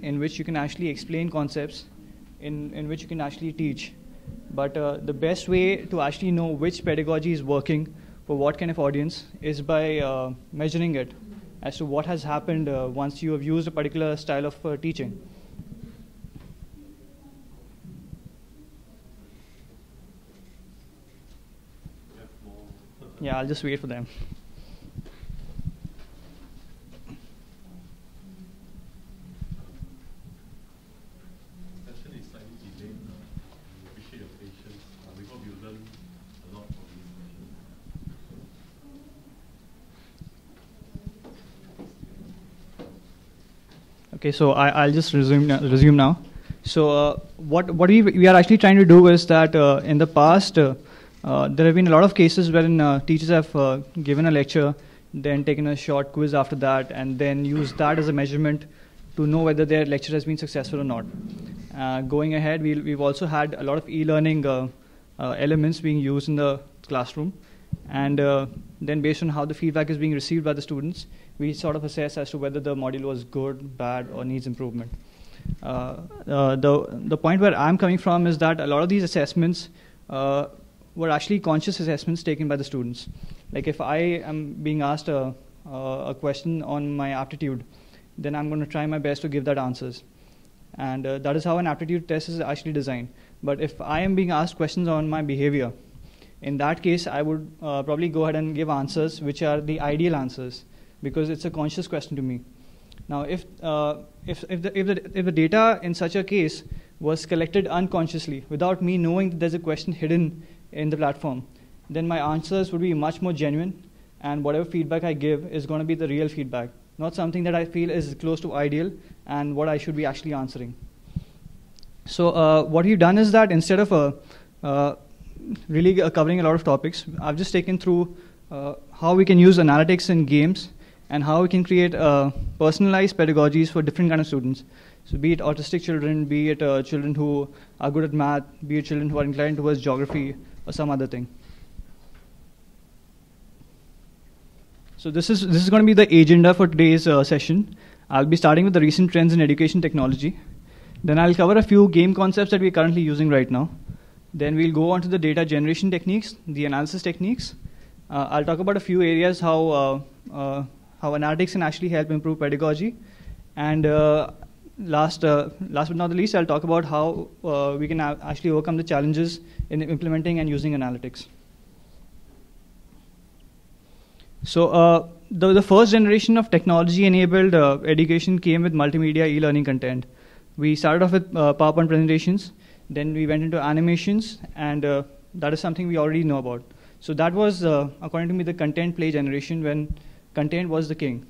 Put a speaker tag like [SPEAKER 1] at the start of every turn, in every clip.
[SPEAKER 1] in which you can actually explain concepts, in which you can actually teach. But the best way to actually know which pedagogy is working for what kind of audience is by measuring it as to what has happened once you have used a particular style of teaching. Yeah, I'll just wait for them.
[SPEAKER 2] Session is slightly delayed. We appreciate your patience. We hope you learn a lot from this session.
[SPEAKER 1] Okay, so I'll just resume now. So what we are actually trying to do is that in the past, there have been a lot of cases wherein teachers have given a lecture, then taken a short quiz after that, and then used that as a measurement to know whether their lecture has been successful or not. Going ahead, we've also had a lot of e-learning elements being used in the classroom, and then based on how the feedback is being received by the students, we sort of assess as to whether the module was good, bad, or needs improvement. The point where I'm coming from is that a lot of these assessments were actually conscious assessments taken by the students. Like if I am being asked a question on my aptitude, then I'm going to try my best to give that answers. And that is how an aptitude test is actually designed. But if I am being asked questions on my behavior, in that case, I would probably go ahead and give answers which are the ideal answers, because it's a conscious question to me. Now, if the data in such a case was collected unconsciously, without me knowing that there's a question hidden in the platform, then my answers would be much more genuine, and whatever feedback I give is going to be the real feedback, not something that I feel is close to ideal and what I should be actually answering. So what we've done is that instead of really covering a lot of topics, I've just taken through how we can use analytics in games and how we can create personalized pedagogies for different kind of students. So be it autistic children, be it children who are good at math, be it children who are inclined towards geography or some other thing. So this is going to be the agenda for today's session. I'll be starting with the recent trends in education technology. Then I'll cover a few game concepts that we're currently using right now. Then we'll go on to the data generation techniques, the analysis techniques. I'll talk about a few areas how analytics can actually help improve pedagogy. And last but not the least, I'll talk about how we can actually overcome the challenges in implementing and using analytics. So the first generation of technology-enabled education came with multimedia e-learning content. We started off with PowerPoint presentations, then we went into animations, and that is something we already know about. So that was, according to me, the content play generation when content was the king.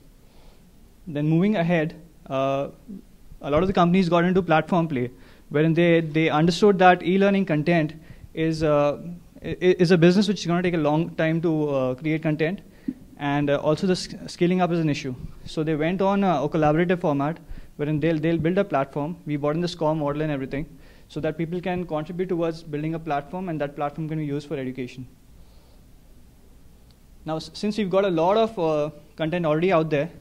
[SPEAKER 1] Then moving ahead, a lot of the companies got into platform play, wherein they understood that e-learning content is a business which is going to take a long time to create content, and also the scaling up is an issue. So they went on a collaborative format, wherein they'll build a platform. We brought in the SCORM model and everything, so that people can contribute towards building a platform, and that platform can be used for education. Now, since we've got a lot of content already out there,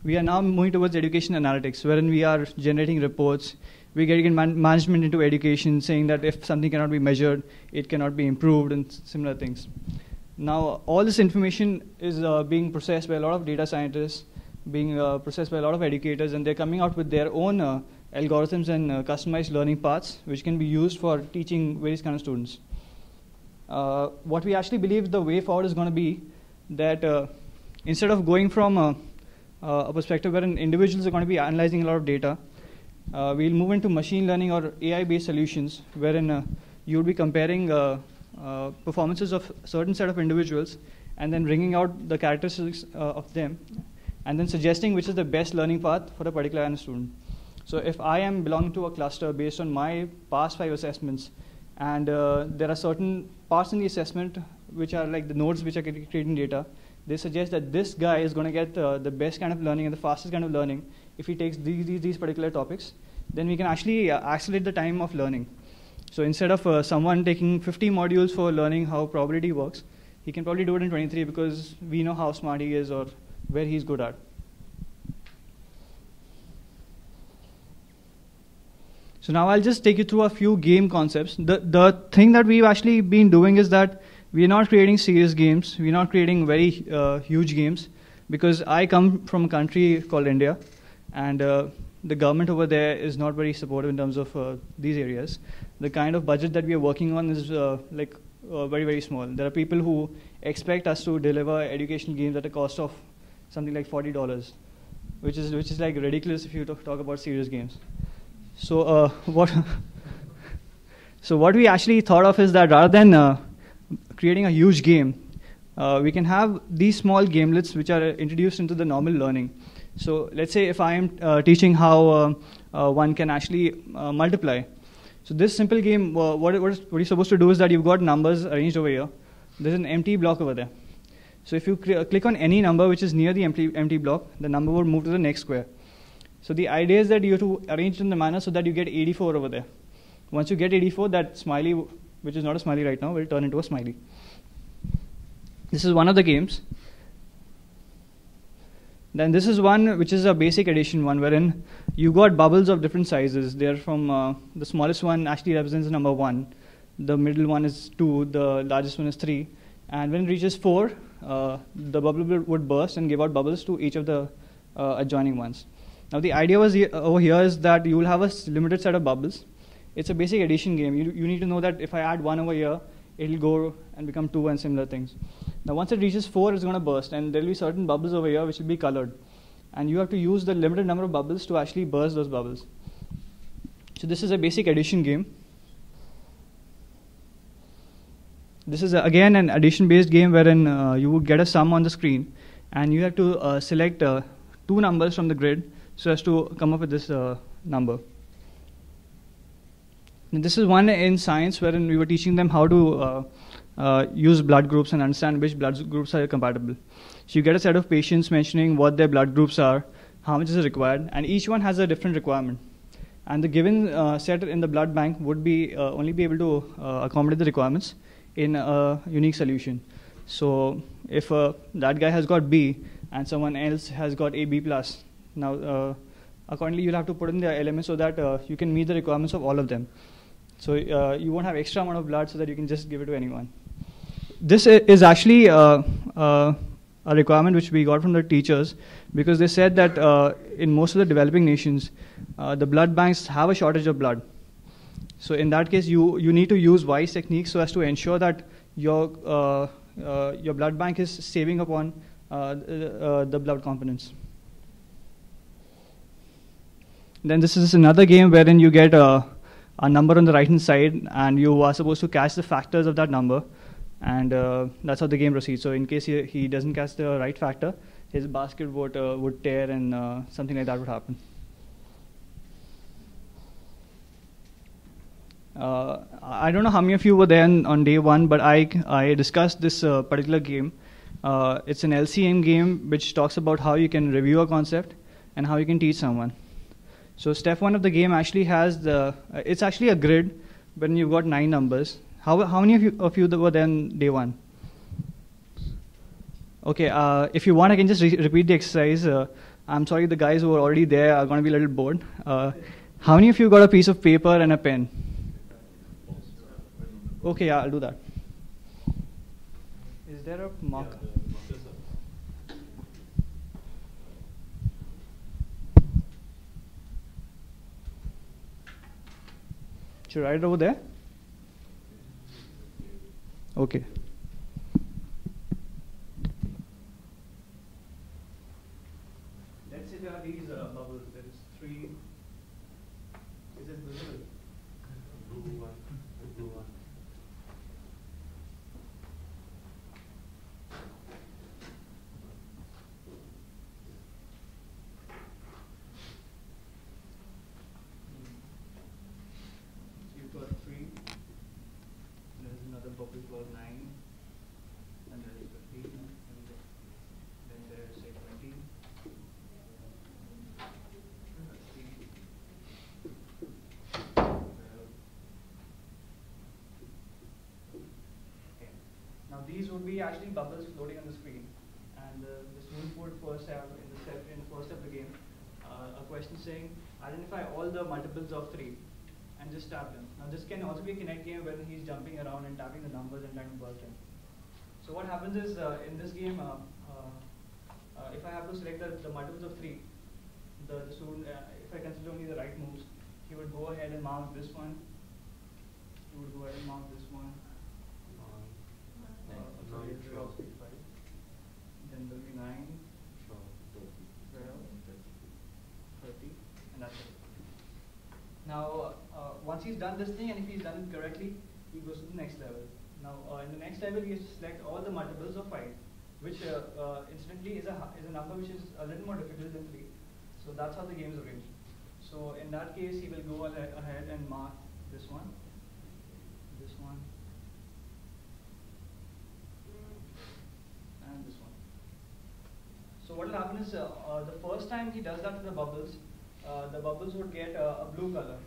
[SPEAKER 1] we are now moving towards education analytics, wherein we are generating reports. We're getting management into education, saying that if something cannot be measured, it cannot be improved, and similar things. Now, all this information is being processed by a lot of data scientists, being processed by a lot of educators, and they're coming out with their own algorithms and customized learning paths, which can be used for teaching various kind of students. What we actually believe the way forward is going to be that instead of going from a perspective wherein individuals are going to be analyzing a lot of data, we'll move into machine learning or AI-based solutions, wherein you'll be comparing performances of a certain set of individuals and then bringing out the characteristics of them, and then suggesting which is the best learning path for a particular kind of student. So if I am belonging to a cluster based on my past 5 assessments, and there are certain parts in the assessment which are like the nodes which are creating data, they suggest that this guy is going to get the best kind of learning and the fastest kind of learning if he takes these particular topics, then we can actually accelerate the time of learning. So instead of someone taking 50 modules for learning how probability works, he can probably do it in 23 because we know how smart he is or where he's good at. So now I'll just take you through a few game concepts. The thing that we've actually been doing is that we're not creating serious games. We're not creating very huge games, because I come from a country called India, and the government over there is not very supportive in terms of these areas. The kind of budget that we are working on is very, very small. There are people who expect us to deliver educational games at a cost of something like $40, which is like ridiculous if you talk about serious games. So what we actually thought of is that rather than creating a huge game, we can have these small gamelets which are introduced into the normal learning. So let's say if I am teaching how one can actually multiply. So this simple game, what you're supposed to do is that you've got numbers arranged over here. There's an empty block over there. So if you click on any number which is near the empty block, the number will move to the next square. So the idea is that you have to arrange it in the manner so that you get 84 over there. Once you get 84, that smiley, which is not a smiley right now, will turn into a smiley. This is one of the games. Then this is one which is a basic addition one, wherein you got bubbles of different sizes. They're from the smallest one actually represents the number 1. The middle one is 2. The largest one is 3. And when it reaches 4, the bubble would burst and give out bubbles to each of the adjoining ones. Now the idea was over here is that you will have a limited set of bubbles. It's a basic addition game. You need to know that if I add 1 over here, it'll go and become 2 and similar things. Now once it reaches 4, it's going to burst, and there'll be certain bubbles over here which will be colored. And you have to use the limited number of bubbles to actually burst those bubbles. So this is a basic addition game. This is again an addition-based game wherein you would get a sum on the screen, and you have to select 2 numbers from the grid so as to come up with this number. And this is one in science wherein we were teaching them how to use blood groups and understand which blood groups are compatible. So you get a set of patients mentioning what their blood groups are, how much is required, and each one has a different requirement. And the given set in the blood bank would be only be able to accommodate the requirements in a unique solution. So if that guy has got B and someone else has got AB plus, now accordingly you'll have to put in the elements so that you can meet the requirements of all of them. So you won't have extra amount of blood so that you can just give it to anyone. This is actually a requirement which we got from the teachers, because they said that in most of the developing nations, the blood banks have a shortage of blood. So in that case, you need to use wise techniques so as to ensure that your blood bank is saving upon the blood components. Then this is another game wherein you get a number on the right hand side, and you are supposed to catch the factors of that number, and that's how the game proceeds. So in case he doesn't catch the right factor, his basket would tear, and something like that would happen. I don't know how many of you were there on day 1, but I discussed this particular game. It's an LCM game which talks about how you can review a concept and how you can teach someone. So step 1 of the game actually has it's actually a grid, when you've got 9 numbers. How many of you were there on day 1? Okay, if you want, I can just repeat the exercise. I'm sorry, the guys who are already there are going to be a little bored. How many of you got a piece of paper and a pen? Okay, yeah, I'll do that. Is there a marker? Should I write it over there? Okay. Let's say there are these bubbles. There is 3. Is it visible?
[SPEAKER 2] Blue one. Blue one.
[SPEAKER 1] You've got 3. There's another bubble called 9, and there is 15, and then there's say 20. Okay. Now these would be actually bubbles floating on the screen, and the student would first have in the first step of the game a question saying identify all the multiples of 3. and just tap them. Now this can also be a Kinect game when he's jumping around and tapping the numbers and trying to burst him. So what happens is in this game, if I have to select the multiples of 3, the student, if I consider only the right moves, he would go ahead and mark this one. He would go ahead and mark this one. Then there will be 9, 12, 30, and that's it. Now, once he's done this thing, and if he's done it correctly, he goes to the next level. Now, in the next level, he has to select all the multiples of 5, which incidentally is a number which is a little more difficult than 3. So that's how the game is arranged. So in that case, he will go ahead and mark this one, and this one. So what will happen is the first time he does that to the bubbles would get a blue color.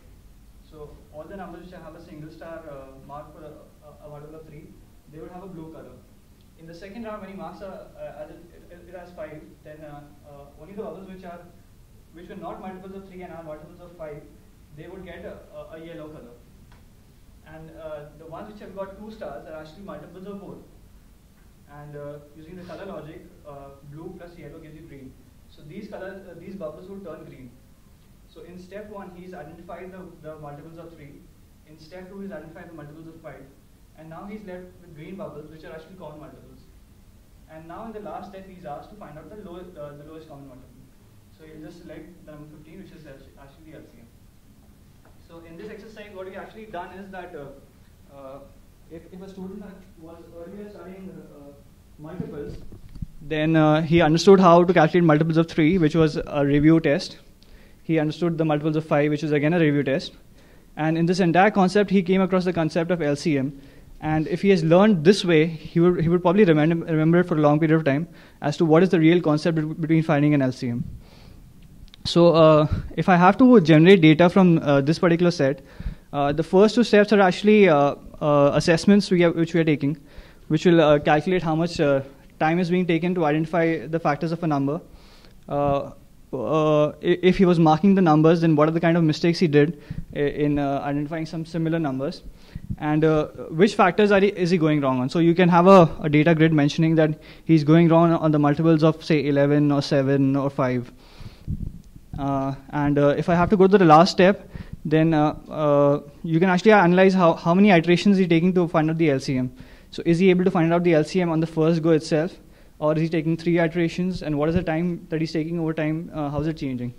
[SPEAKER 1] So all the numbers which have a single star marked for a multiple of 3, they would have a blue color. In the second round, when he marks it as 5, then only the bubbles which were not multiples of 3 and are multiples of 5, they would get a yellow color. And the ones which have got 2 stars are actually multiples of both. And using the color logic, blue plus yellow gives you green. So these bubbles would turn green. So in step 1, he's identified the multiples of 3. In step 2, he's identified the multiples of 5. And now he's left with green bubbles, which are actually common multiples. And now in the last step, he's asked to find out the lowest common multiple. So he'll just select the number 15, which is actually the LCM. So in this exercise, what we've actually done is that if a student was earlier studying multiples, then he understood how to calculate multiples of 3, which was a review test. He understood the multiples of 5, which is again a review test. And in this entire concept, he came across the concept of LCM. And if he has learned this way, he would probably remember it for a long period of time as to what is the real concept between finding an LCM. So if I have to generate data from this particular set, the first 2 steps are actually assessments which we are taking, which will calculate how much time is being taken to identify the factors of a number. If he was marking the numbers, then what are the kind of mistakes he did in identifying some similar numbers, and which factors is he going wrong on. So you can have a data grid mentioning that he's going wrong on the multiples of, say, 11 or 7 or 5. And if I have to go to the last step, then you can actually analyze how many iterations he's taking to find out the LCM. So is he able to find out the LCM on the first go itself, or is he taking 3 iterations, and what is the time that he's taking over time? How is it changing?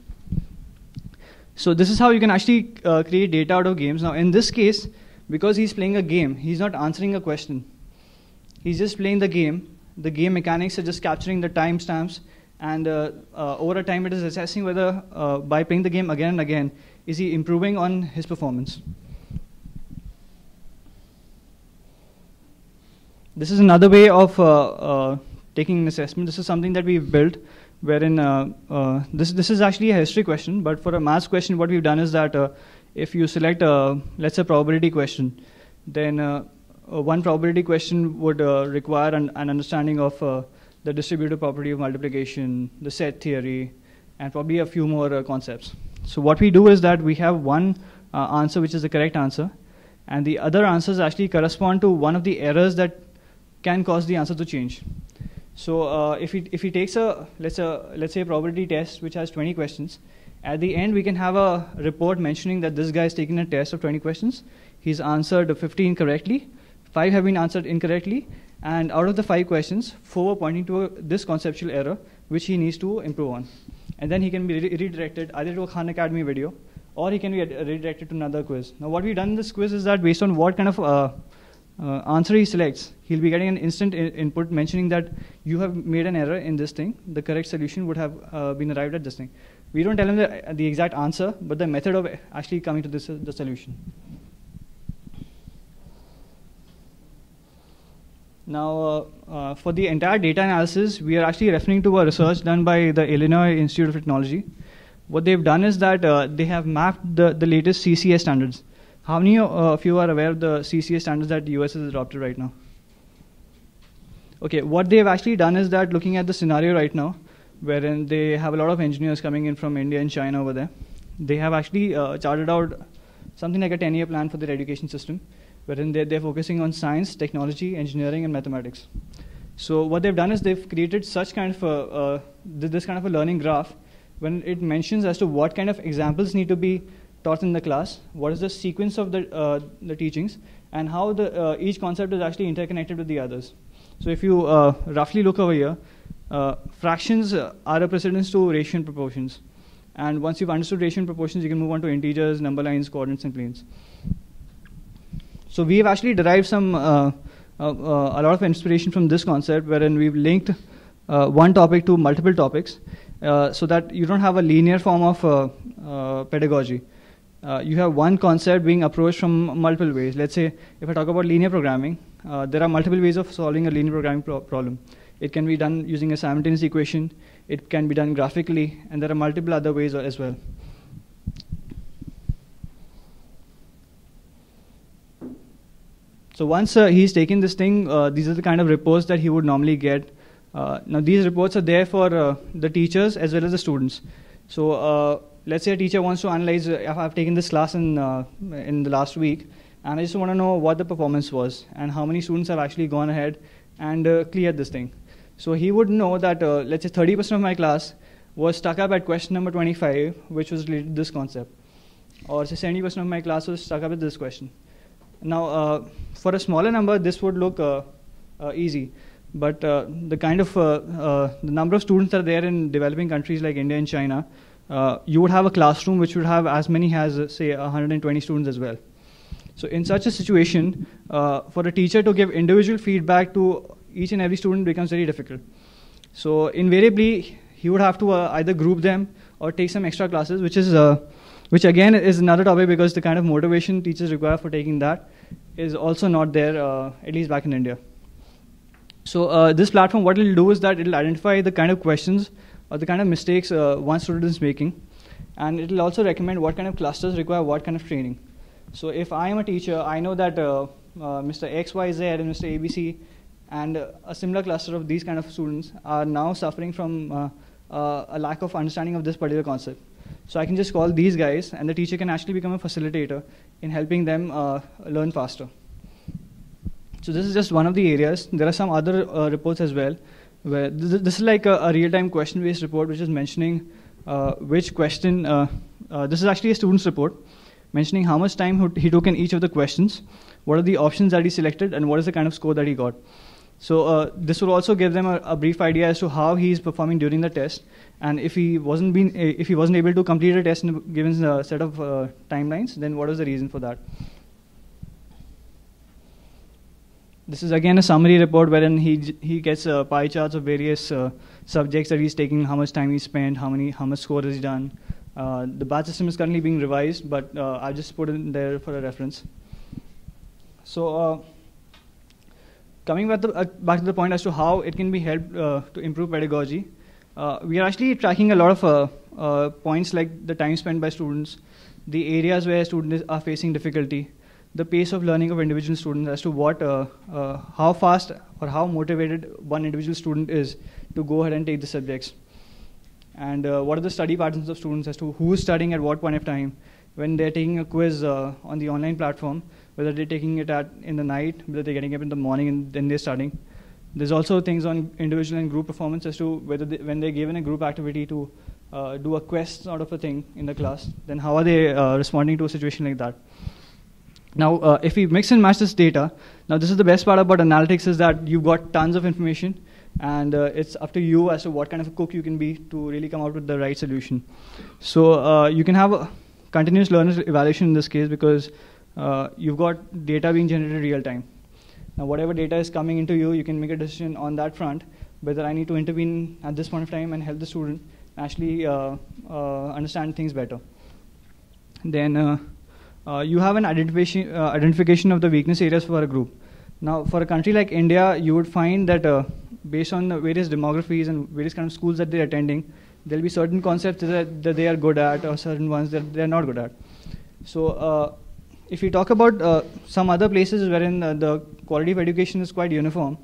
[SPEAKER 1] So this is how you can actually create data out of games. Now in this case, because he's playing a game, he's not answering a question. He's just playing the game. The game mechanics are just capturing the timestamps, and over a time it is assessing whether by playing the game again and again, is he improving on his performance. This is another way of taking an assessment. This is something that we've built, wherein this is actually a history question, but for a maths question, what we've done is that if you select, let's say, probability question, then one probability question would require an understanding of the distributive property of multiplication, the set theory, and probably a few more concepts. So what we do is that we have one answer which is the correct answer, and the other answers actually correspond to one of the errors that can cause the answer to change. So if he takes let's say a probability test which has 20 questions, at the end we can have a report mentioning that this guy has taken a test of 20 questions. He's answered 15 correctly, 5 have been answered incorrectly, and out of the 5 questions, 4 are pointing to this conceptual error which he needs to improve on. And then he can be redirected either to a Khan Academy video, or he can be redirected to another quiz. Now what we've done in this quiz is that based on what kind of answer he selects, he'll be getting an instant input mentioning that you have made an error in this thing. The correct solution would have been arrived at this thing. We don't tell him the exact answer, but the method of actually coming to this the solution. Now, for the entire data analysis, we are actually referring to a research done by the Illinois Institute of Technology. What they've done is that they have mapped the latest CCS standards. How many of you are aware of the CCS standards that the US has adopted right now? Okay, what they've actually done is that looking at the scenario right now, wherein they have a lot of engineers coming in from India and China over there, they have actually charted out something like a 10-year plan for their education system, wherein they're focusing on science, technology, engineering, and mathematics. So what they've done is they've created such kind of this kind of a learning graph, when it mentions as to what kind of examples need to be taught in the class, what is the sequence of the teachings, and how each concept is actually interconnected with the others. So if you roughly look over here, fractions are a precedence to ratio and proportions. And once you've understood ratio and proportions, you can move on to integers, number lines, coordinates, and planes. So we have actually derived a lot of inspiration from this concept, wherein we've linked one topic to multiple topics, so that you don't have a linear form of pedagogy. You have one concept being approached from multiple ways. Let's say, if I talk about linear programming, there are multiple ways of solving a linear programming problem. It can be done using a simultaneous equation, it can be done graphically, and there are multiple other ways as well. So once he's taken this thing, these are the kind of reports that he would normally get. Now these reports are there for the teachers as well as the students. So let's say a teacher wants to analyze, if I've taken this class in the last week, and I just want to know what the performance was and how many students have actually gone ahead and cleared this thing. So he would know that, let's say 30% of my class was stuck up at question number 25, which was related to this concept. Or say 70% of my class was stuck up with this question. Now, for a smaller number, this would look easy. But the kind of the number of students that are there in developing countries like India and China, you would have a classroom which would have as many as, say, 120 students as well. So in such a situation, for a teacher to give individual feedback to each and every student becomes very difficult. So invariably, he would have to either group them or take some extra classes, which again is another topic, because the kind of motivation teachers require for taking that is also not there, at least back in India. So this platform, what it'll do is that it'll identify the kind of questions or the kind of mistakes one student is making, and it'll also recommend what kind of clusters require what kind of training. So if I am a teacher, I know that Mr. XYZ and Mr. ABC and a similar cluster of these kind of students are now suffering from a lack of understanding of this particular concept. So I can just call these guys, and the teacher can actually become a facilitator in helping them learn faster. So this is just one of the areas. There are some other reports as well, where this is like a real-time question-based report, which is mentioning which question. This is actually a student's report, mentioning how much time he took in each of the questions, what are the options that he selected, and what is the kind of score that he got. So this will also give them a brief idea as to how he is performing during the test, and if he wasn't able to complete a test in a given set of timelines, then what is the reason for that. This is again a summary report wherein he gets pie charts of various subjects that he's taking, how much time he spent, how much score has he done. The batch system is currently being revised, but I'll just put it in there for a reference. So coming back to the point as to how it can be helped to improve pedagogy, we are actually tracking a lot of points like the time spent by students, the areas where students are facing difficulty, the pace of learning of individual students, as to how fast or how motivated one individual student is to go ahead and take the subjects. And what are the study patterns of students, as to who is studying at what point of time, when they're taking a quiz on the online platform, whether they're taking it in the night, whether they're getting up in the morning and then they're studying. There's also things on individual and group performance, as to whether when they're given a group activity to do a quest sort of a thing in the class, then how are they responding to a situation like that. Now, if we mix and match this data, now this is the best part about analytics, is that you've got tons of information, and it's up to you as to what kind of a cook you can be to really come out with the right solution. So you can have a continuous learner evaluation in this case, because you've got data being generated in real time. Now, whatever data is coming into you, you can make a decision on that front, whether I need to intervene at this point of time and help the student actually understand things better. Then you have an identification of the weakness areas for a group. Now, for a country like India, you would find that based on the various demographies and various kind of schools that they're attending, there'll be certain concepts that they are good at, or certain ones that they're not good at. So if we talk about some other places wherein the quality of education is quite uniform,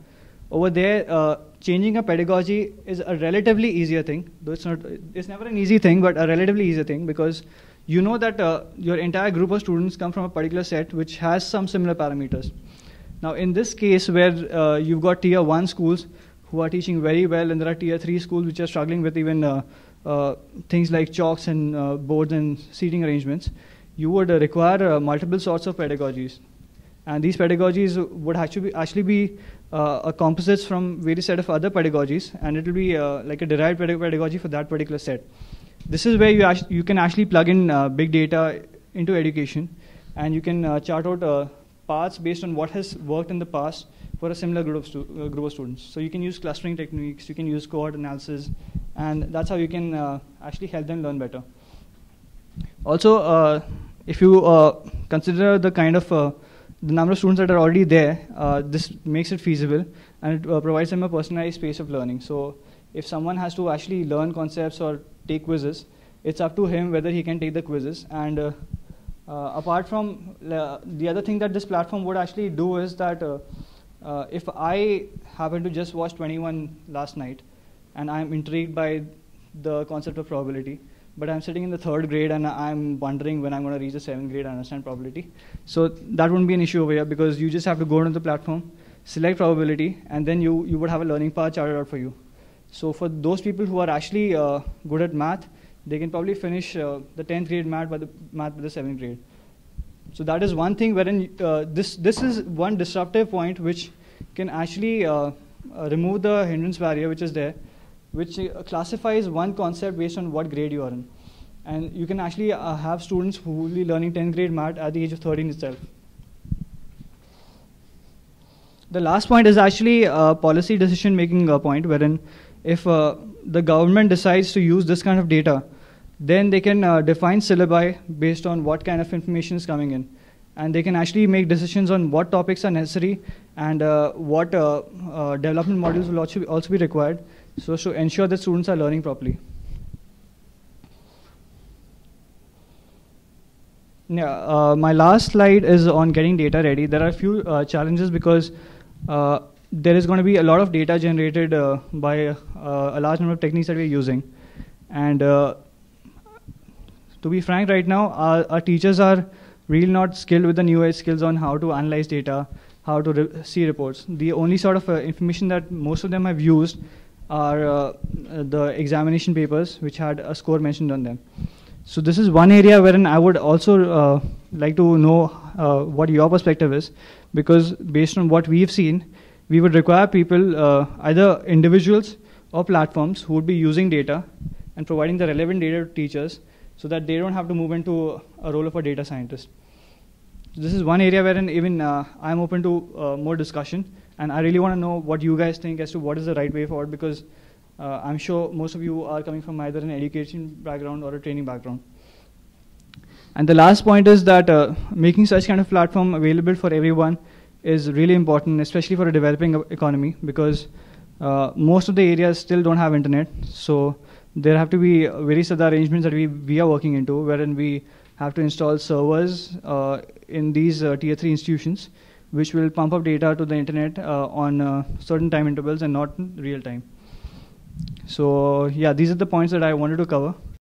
[SPEAKER 1] over there, changing a pedagogy is a relatively easier thing. Though it's never an easy thing, but a relatively easier thing, because you know that your entire group of students come from a particular set which has some similar parameters. Now, in this case, where you've got tier 1 schools who are teaching very well, and there are tier 3 schools which are struggling with even things like chalks and boards and seating arrangements, you would require multiple sorts of pedagogies. And these pedagogies would actually be a composites from various set of other pedagogies, and it will be like a derived pedagogy for that particular set. This is where you can actually plug in big data into education, and you can chart out paths based on what has worked in the past for a similar group of students. So you can use clustering techniques, you can use cohort analysis, and that's how you can actually help them learn better. Also, if you consider the kind of the number of students that are already there, this makes it feasible, and it provides them a personalized space of learning. So if someone has to actually learn concepts or take quizzes, it's up to him whether he can take the quizzes. And apart from the other thing that this platform would actually do is that if I happen to just watch 21 last night, and I'm intrigued by the concept of probability, but I'm sitting in the 3rd grade and I'm wondering when I'm going to reach the 7th grade and understand probability. So that wouldn't be an issue over here, because you just have to go onto the platform, select probability, and then you would have a learning path charted out for you. So for those people who are actually good at math, they can probably finish the 10th grade math by the 7th grade. So that is one thing wherein this is one disruptive point which can actually remove the hindrance barrier which is there, which classifies one concept based on what grade you are in. And you can actually have students who will be learning 10th grade math at the age of 13 itself. The last point is actually a policy decision making point, wherein if the government decides to use this kind of data, then they can define syllabi based on what kind of information is coming in. And they can actually make decisions on what topics are necessary and what development modules will also be required, so to ensure that students are learning properly. Yeah, my last slide is on getting data ready. There are a few challenges because there is going to be a lot of data generated by a large number of techniques that we're using. And to be frank, right now, our teachers are really not skilled with the new age skills on how to analyze data, how to see reports. The only sort of information that most of them have used are the examination papers, which had a score mentioned on them. So this is one area wherein I would also like to know what your perspective is, because based on what we've seen, we would require people, either individuals or platforms, who would be using data and providing the relevant data to teachers so that they don't have to move into a role of a data scientist. So this is one area wherein even I'm open to more discussion, and I really want to know what you guys think as to what is the right way forward, because I'm sure most of you are coming from either an education background or a training background. And the last point is that making such kind of platform available for everyone is really important, especially for a developing economy, because most of the areas still don't have internet. So there have to be various other arrangements that we are working into, wherein we have to install servers in these tier 3 institutions, which will pump up data to the internet on certain time intervals and not in real time. So yeah, these are the points that I wanted to cover.